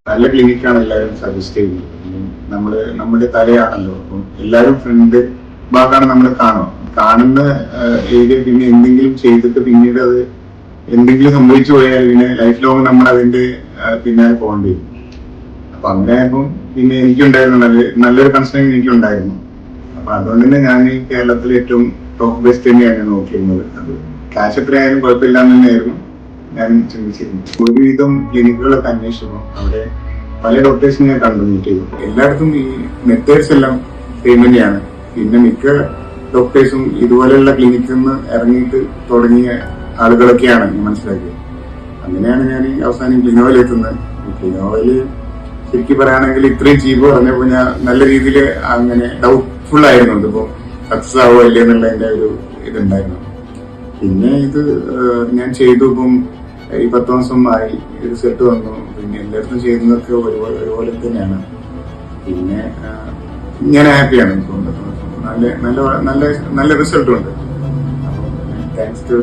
നല്ല ക്ലിനിക്കാണ് എല്ലാവരും സജസ്റ്റ് ചെയ്യുന്നത്. നമ്മുടെ തലയാണല്ലോ, അപ്പം എല്ലാവരും ഫ്രണ്ട് ഭാഗമാണ് നമ്മൾ കാണുന്ന ഏരിയ. പിന്നെ എന്തെങ്കിലും ചെയ്തിട്ട് പിന്നീട് അത് എന്തെങ്കിലും സംഭവിച്ചു പോയാൽ പിന്നെ ലൈഫ് ലോങ് നമ്മൾ അതിന്റെ പിന്നാലെ പോകേണ്ടി വരും. അപ്പൊ അങ്ങനെ ആയപ്പോൾ പിന്നെ എനിക്കുണ്ടായിരുന്നു നല്ലൊരു കൺസേൺ എനിക്കുണ്ടായിരുന്നു. അപ്പൊ അതുകൊണ്ട് തന്നെ ഞാൻ ഈ കേരളത്തിൽ ഏറ്റവും ടോപ്പ് ബെസ്റ്റ് തന്നെയാണ് നോക്കിയിരുന്നത്. അത് ക്യാഷ് എത്രയായാലും കുഴപ്പമില്ല എന്ന് തന്നെയായിരുന്നു ഞാൻ ചിന്തിച്ചിരുന്നു. ഒരുവിധം ക്ലിനിക്കുകളൊക്കെ അന്വേഷിച്ചപ്പോൾ അവിടെ പല ഡോക്ടേഴ്സിനെ ഞാൻ കണ്ടു മീറ്റ് ചെയ്തു. എല്ലായിടത്തും ഈ മെത്തേഡ്സ് എല്ലാം സെയിം തന്നെയാണ്. പിന്നെ മിക്ക ഡോക്ടേഴ്സും ഇതുപോലെയുള്ള ക്ലിനിക്കിൽ നിന്ന് ഇറങ്ങിയിട്ട് തുടങ്ങിയ ആളുകളൊക്കെയാണ് ഞാൻ മനസ്സിലാക്കിയത്. അങ്ങനെയാണ് ഞാൻ അവസാനം ക്ലിനോയിൽ എത്തുന്നത്. ക്ലിനോയില് ശരിക്കും പറയുകയാണെങ്കിൽ ഇത്രയും ചീപ്പ് പറഞ്ഞപ്പോൾ ഞാൻ നല്ല രീതിയിൽ അങ്ങനെ ഡൗട്ട്ഫുൾ ആയിരുന്നു. ഇതിപ്പോ സക്സസ് ആവോ ഇല്ലേ എന്നുള്ളതിന്റെ ഒരു ഇതുണ്ടായിരുന്നു. പിന്നെ ഇത് ഞാൻ ചെയ്തു. ഇപ്പം ഈ 10 ദിവസം ആയി റിസൾട്ട് വന്നു. പിന്നെ എല്ലായിടത്തും ചെയ്യുന്നതൊക്കെ ഒരുപോലെ തന്നെയാണ്. പിന്നെ ഞാൻ ഹാപ്പിയാണ്. ഇപ്പം നല്ല റിസൾട്ടും ഉണ്ട്. അപ്പം താങ്ക്സ് ടു